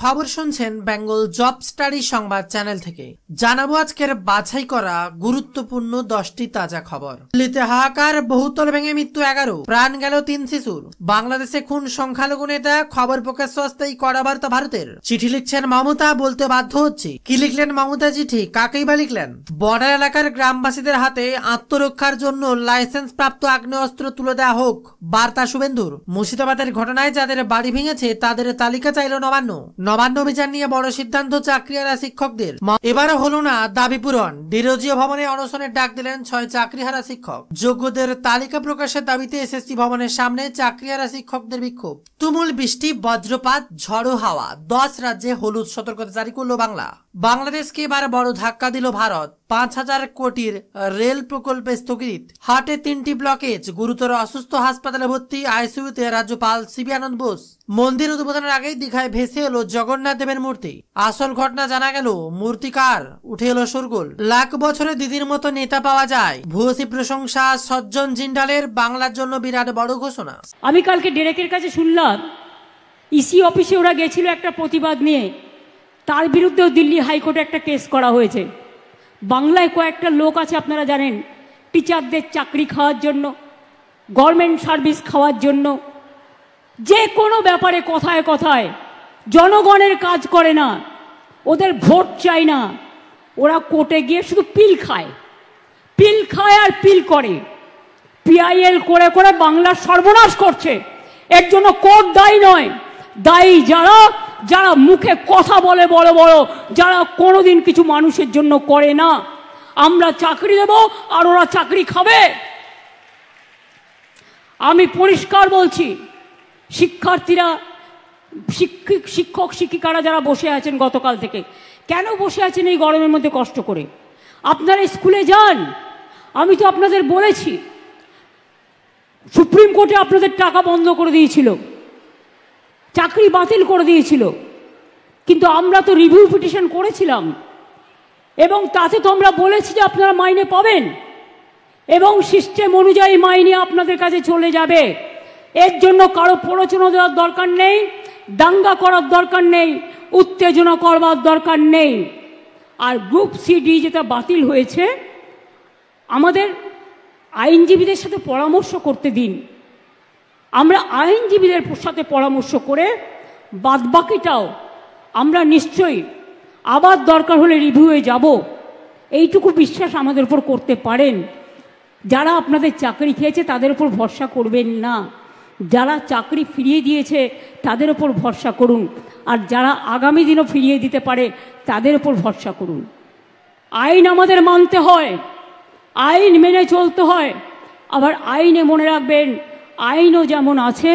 খবর শুনছেন Bengal job study সংবাদ চ্যানেল থেকে। জানাবো আজকের বাছাই করা গুরুত্বপূর্ণ 10টি তাজা খবর। দিল্লিতে হাহাকার, বহুতল ভেঙে মৃত্যু 11, প্রাণ গেল 3 শিশুর। বাংলাদেশে খুন সংখ্যালঘু নেতা, খবর প্রকাশ সস্তায় কড়া বার্তা ভারতের। চিঠি লিখছেন মমতা, বলতে বাধ্য হচ্ছে। কি লিখলেন মমতা চিঠি, কাকেই বা লিখলেন? বর্ডার এলাকার গ্রামবাসীদের হাতে আত্মরক্ষার জন্য লাইসেন্স প্রাপ্ত আগ্নেয়াস্ত্র তুলে দেওয়া হোক, বার্তা শুভেন্দুর। মুর্শিদাবাদের ঘটনায় যাদের বাড়ি ভেঙেছে তাদের তালিকা চাইল নবান্ন অভিযান নিয়ে বড় সিদ্ধান্ত চাকরিহারা শিক্ষকদের। এবারও হলো না দাবি পূরণ, ডিরোজিও ভবনে অনশনের ডাক দিলেন 6 চাকরিহারা শিক্ষক। যোগ্যদের তালিকা প্রকাশের দাবিতে এসএসসি ভবনের সামনে চাকরিহারা শিক্ষকদের বিক্ষোভ। তুমুল বৃষ্টি, বজ্রপাত, ঝড়ো হাওয়া, 10 রাজ্যে হলুদ সতর্কতা জারি করলো বাংলা। বাংলাদেশকে এবার বড় ধাক্কা দিল ভারত। 5000 কোটির রেল প্রকল্প স্থগিত। হার্টে 3টি ব্লকেজ, গুরুতর অসুস্থ, হাসপাতালে ভর্তি, আইসিইউতে রাজ্যপাল সিবি আনন্দ বোস। মন্দির উদ্বোধনের আগেই দীঘায় ভেসে এলো জগন্নাথ দেবের মূর্তি। আসল ঘটনা জানা গেল, মূর্তিকার উঠে এলো শোরগোল। লাখ বছরে দিদির মতো নেতা পাওয়া যায়, ভূয়সী প্রশংসা সজ্জন জিন্ডালের। বাংলার জন্য বিরাট বড় ঘোষণা। আমি কালকে ডেরেকের কাছে শুনলাম ইসি অফিসে ওরা গেছিল একটা প্রতিবাদ নিয়ে, তার বিরুদ্ধেও দিল্লি হাইকোর্টে একটা কেস করা হয়েছে। বাংলায় কয়েকটা লোক আছে আপনারা জানেন, টিচারদের চাকরি খাওয়ার জন্য, গভর্নমেন্ট সার্ভিস খাওয়ার জন্য, যে কোনো ব্যাপারে কথায় কথায় জনগণের কাজ করে না, ওদের ভোট চাই না। ওরা কোর্টে গিয়ে শুধু পিল খায় আর পিল করে, পিআইএল করে করে বাংলার সর্বনাশ করছে। এর জন্য কোর্ট দায়ী নয়, দায়ী যারা মুখে কথা বলে বড় বড়, যারা কোনোদিন কিছু মানুষের জন্য করে না। আমরা চাকরি দেব আর ওরা চাকরি খাবে। আমি পরিষ্কার বলছি, শিক্ষার্থীরা, শিক্ষক শিক্ষিকারা যারা বসে আছেন গতকাল থেকে, কেন বসে আছেন এই গরমের মধ্যে কষ্ট করে? আপনারা স্কুলে যান। আমি তো আপনাদের বলেছি, সুপ্রিম কোর্টে আপনাদের টাকা বন্ধ করে দিয়েছিল, চাকরি বাতিল করে দিয়েছিল, কিন্তু আমরা তো রিভিউ পিটিশন করেছিলাম এবং তাতে তো আমরা বলেছি যে আপনারা মাইনে পাবেন এবং সিস্টেম অনুযায়ী মাইনে আপনাদের কাছে চলে যাবে। এর জন্য কারো প্ররোচনা দেওয়ার দরকার নেই, দাঙ্গা করার দরকার নেই, উত্তেজনা করবার দরকার নেই। আর গ্রুপ সিডি যেটা বাতিল হয়েছে, আমাদের আইনজীবীদের সাথে পরামর্শ করতে দিন। আমরা আইনজীবীদের সাথে পরামর্শ করে বাদবাকিটাও আমরা নিশ্চয়ই আবার দরকার হলে রিভিউয়ে যাব, এইটুকু বিশ্বাস আমাদের উপর করতে পারেন। যারা আপনাদের চাকরি খেয়েছে তাদের উপর ভরসা করবেন না, যারা চাকরি ফিরিয়ে দিয়েছে তাদের উপর ভরসা করুন, আর যারা আগামী দিনও ফিরিয়ে দিতে পারে তাদের উপর ভরসা করুন। আইন আমাদের মানতে হয়, আইন মেনে চলতে হয়। আবার আইনে মনে রাখবেন, আইনও যেমন আছে,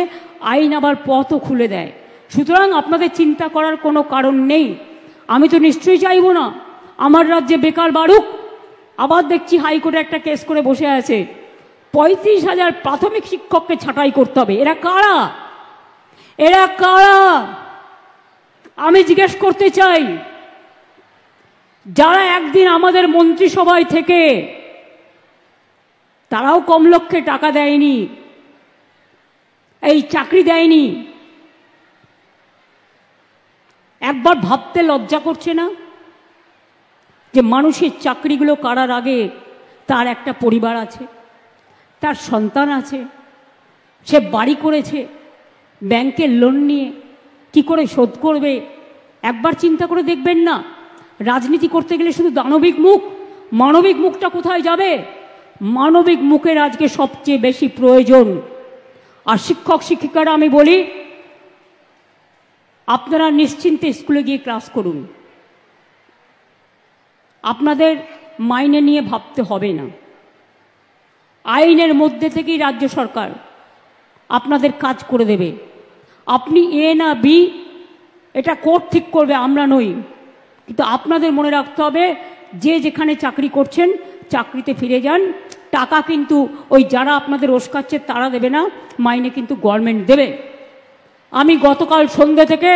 আইন আবার পথও খুলে দেয়। সুতরাং আপনাদের চিন্তা করার কোনো কারণ নেই। আমি তো নিশ্চয়ই চাইব না আমার রাজ্যে বেকার বাড়ুক। আবার দেখছি হাইকোর্টে একটা কেস করে বসে আছে, 35,000 প্রাথমিক শিক্ষককে ছাঁটাই করতে হবে। এরা কারা? আমি জিজ্ঞেস করতে চাই, যারা একদিন আমাদের মন্ত্রিসভায় থেকে, তারাও কম লক্ষ্যে টাকা দেয়নি, এই চাকরি দেয়নি। একবার ভাবতে লজ্জা করছে না যে মানুষের চাকরিগুলো কারার আগে তার একটা পরিবার আছে, তার সন্তান আছে, সে বাড়ি করেছে, ব্যাংকের লোন নিয়ে কি করে শোধ করবে? একবার চিন্তা করে দেখবেন না? রাজনীতি করতে গেলে শুধু দানবিক মুখ, মানবিক মুখটা কোথায় যাবে? মানবিক মুখের আজকে সবচেয়ে বেশি প্রয়োজন। আর শিক্ষক শিক্ষিকারা আমি বলি, আপনারা নিশ্চিন্তে স্কুলে গিয়ে ক্লাস করুন, আপনাদের মাইনে নিয়ে ভাবতে হবে না। আইনের মধ্যে থেকেই রাজ্য সরকার আপনাদের কাজ করে দেবে। আপনি এ না বি, এটা কোর্ট ঠিক করবে, আমরা নই। কিন্তু আপনাদের মনে রাখতে হবে, যে যেখানে চাকরি করছেন চাকরিতে ফিরে যান। টাকা কিন্তু ওই যারা আপনাদের ওস্কাচ্ছে তারা দেবে না, মাইনে কিন্তু গভর্নমেন্ট দেবে। আমি গতকাল সন্ধ্যে থেকে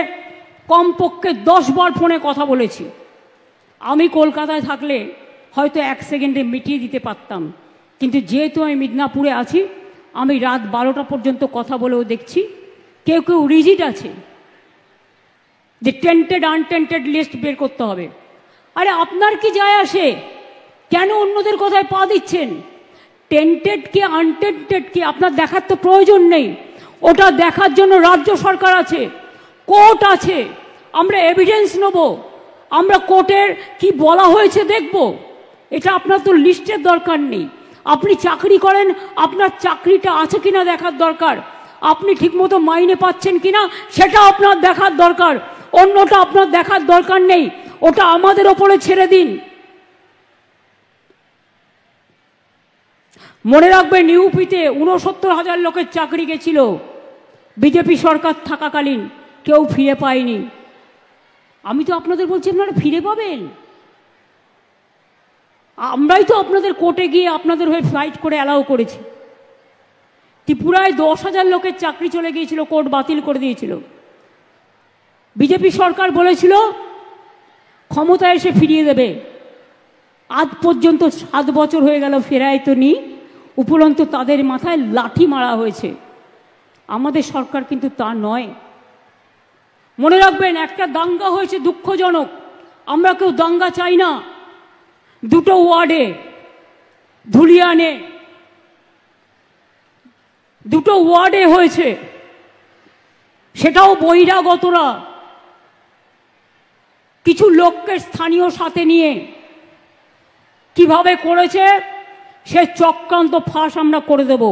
কমপক্ষে 10 বার ফোনে কথা বলেছি। আমি কলকাতায় থাকলে হয়তো 1 সেকেন্ডে মিটিয়ে দিতে পারতাম, কিন্তু যেহেতু আমি মিদনাপুরে আছি, আমি রাত 12টা পর্যন্ত কথা বলেও দেখছি কেউ রিজিড আছে, যে টেন্টেড আনটেন্টেড লিস্ট বের করতে হবে। আরে আপনার কি যায় আসে? কেন অন্যদের কথায় পা দিচ্ছেন? টেন্টেড কি আনটেন্টেড কি আপনার দেখার তো প্রয়োজন নেই। ওটা দেখার জন্য রাজ্য সরকার আছে, কোর্ট আছে, আমরা এভিডেন্স নেব, আমরা কোর্টের কি বলা হয়েছে দেখব। এটা আপনার তো লিস্টের দরকার নেই। আপনি চাকরি করেন, আপনার চাকরিটা আছে কিনা দেখার দরকার, আপনি ঠিকমতো মাইনে পাচ্ছেন কিনা সেটা আপনার দেখার দরকার, অন্যটা আপনার দেখার দরকার নেই। ওটা আমাদের ওপরে ছেড়ে দিন। মনে রাখবেন, ইউপিতে 69,000 লোকের চাকরি গেছিল বিজেপি সরকার থাকাকালীন, কেউ ফিরে পায়নি। আমি তো আপনাদের বলছি আপনারা ফিরে পাবেন। আমরাই তো আপনাদের কোর্টে গিয়ে আপনাদের হয়ে ফাইট করে অ্যালাউ করেছি। ত্রিপুরায় 10,000 লোকের চাকরি চলে গিয়েছিল, কোর্ট বাতিল করে দিয়েছিল। বিজেপি সরকার বলেছিল ক্ষমতায় এসে ফিরিয়ে দেবে। আজ পর্যন্ত 7 বছর হয়ে গেল, ফেরায় তো নি, উপরন্তু তাদের মাথায় লাঠি মারা হয়েছে। আমাদের সরকার কিন্তু তা নয়। মনে রাখবেন, একটা দাঙ্গা হয়েছে দুঃখজনক, আমরা কেউ দাঙ্গা চাই না। 2টো ওয়ার্ডে, ধুলিয়ানে 2টো ওয়ার্ডে হয়েছে, সেটাও বহিরাগতরা কিছু লোককে স্থানীয় সাথে নিয়ে কিভাবে করেছে সে চক্রান্ত ফাঁস আমরা করে দেব।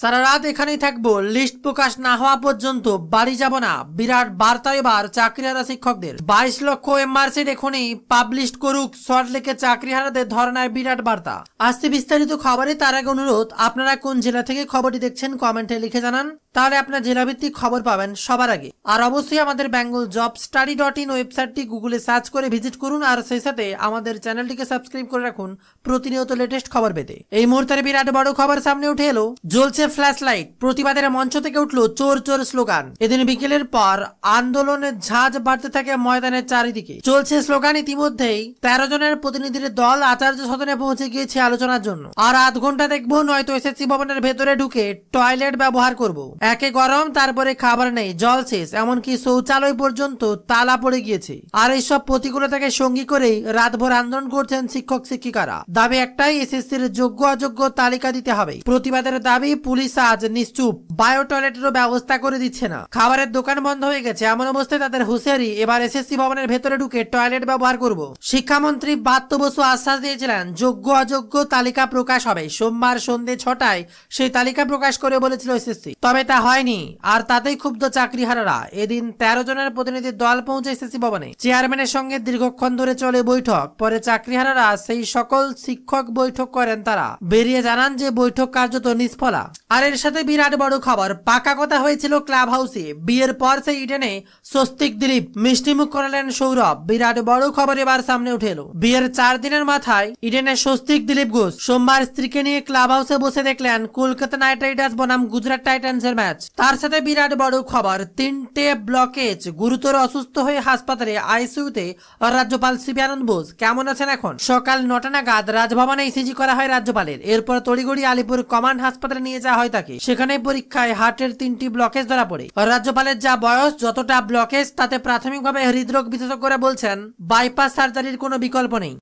সারা রাত এখানেই থাকবো, লিস্ট প্রকাশ না হওয়া পর্যন্ত বাড়ি যাব না। বিরাট বার্তা এবার চাকরিহারা শিক্ষকদের। 22 লক্ষ এমআরসি এখনই পাবলিশ করুক সল্টলেকের চাকরিহারাদের ধর্নায় বিরাট বার্তা। আসছে বিস্তারিত খবরে, তার আগে অনুরোধ, আপনারা কোন জেলা থেকে খবরটি দেখছেন কমেন্টে লিখে জানান, তাহলে আপনার জেলাভিত্তিক খবর পাবেন সবার আগে। আর অবশ্যই আমাদের bengalJobStudy.in ওয়েবসাইটটি গুগলে সার্চ করে ভিজিট করুন, আর সেই সাথে আমাদের চ্যানেলটিকে সাবস্ক্রাইব করে রাখুন প্রতিনিয়ত লেটেস্ট খবর পেতে। এই মুহূর্তের বিরাট বড় খবর সামনে উঠে এলো, জ্বলছে ফ্ল্যাশ লাইট, প্রতিবাদের মঞ্চ থেকে উঠলো চোর চোর স্লোগান। এদিন বিকেলের পর আন্দোলনের ঝাঁজ বাড়তে থাকে ময়দানের চারিদিকে, চলছে স্লোগান। ইতিমধ্যেই 13 জনের প্রতিনিধির দল আচার্য সদনে পৌঁছে গিয়েছে আলোচনার জন্য। আর আধ ঘন্টা দেখবো, নয়তো এসএসসি ভবনের ভেতরে ঢুকে টয়লেট ব্যবহার করব। একে গরম, তারপরে খাবার নেই, জল শেষ, এমনকি শৌচালয় পর্যন্ত তালা পড়ে গিয়েছে। আর এইসব প্রতিকূলতাকে সঙ্গী করেই রাতভর আন্দোলন করছেন শিক্ষক শিক্ষিকারা। দাবি একটাই, এসএসসির যোগ্য অযোগ্য তালিকা দিতে হবে। প্রতিবাদের দাবি, পুলিশ আজ নিশ্চুপ, বায়ো টয়লেটেরও ব্যবস্থা করে দিচ্ছে না, খাবারের দোকান বন্ধ হয়ে গেছে। এমন অবস্থায় তাদের হুঁশিয়ারি, এবার এসএসসি ভবনের ভেতরে ঢুকে টয়লেট ব্যবহার করব। শিক্ষামন্ত্রী ব্রাত্য বসু আশ্বাস দিয়েছিলেন যোগ্য অযোগ্য তালিকা প্রকাশ হবে। সোমবার সন্ধ্যে 6টায় সেই তালিকা প্রকাশ করে বলেছিল এসএসসি, তবে তা হয়নি। আর তাতেই ক্ষুব্ধ চাকরিহারারা। এদিন 13 জনের প্রতিনিধি দল পৌঁছে এসএসসি ভবনে। চেয়ারম্যানের সঙ্গে দীর্ঘক্ষণ ধরে চলে বৈঠক। পরে চাকরিহারারা সেই সকল শিক্ষক বৈঠক করেন, তারা বেরিয়ে জানান যে বৈঠক কার্যত নিষ্ফলা। আর এর সাথে বিরাট বড় খবর, পাকা কথা হয়েছিল ক্লাব হাউসে, বিয়ের পর সেই ইডেনে স্বস্তিক দিলীপ, মিষ্টিমুখ করালেন সৌরভ। বিরাট বড় খবর এবার সামনে উঠে এলো। বিয়ের 4 দিনের মাথায় ইডেনে স্বস্তিক দিলীপ ঘোষ সোমবার স্ত্রীকে নিয়ে ক্লাব হাউসে বসে দেখলেন কলকাতা নাইট রাইডার্স বনাম গুজরাট টাইটান্সের ম্যাচ। তার সাথে বিরাট বড় খবর, 3টে ব্লকেজ, গুরুতর অসুস্থ হয়ে হাসপাতালে আইসিইউতে রাজ্যপাল সিবি আনন্দ বোস। কেমন আছেন এখন? সকাল 9টা নাগাদ রাজভবনে ইসিজি করা হয় রাজ্যপালের। এরপর তড়িঘড়ি আলিপুর কমান্ড হাসপাতালে নিয়ে যাওয়া হয় তাকে। সেখানে পরীক্ষায় হার্টের 3টি ব্লকেজ ধরা পড়ে। রাজ্যপালের যা বয়স, যতটা ব্লকেজ, তাতে প্রাথমিকভাবে হৃদরোগ বিশেষজ্ঞরা বলছেন বাইপাস সার্জারির কোনো বিকল্প নেই।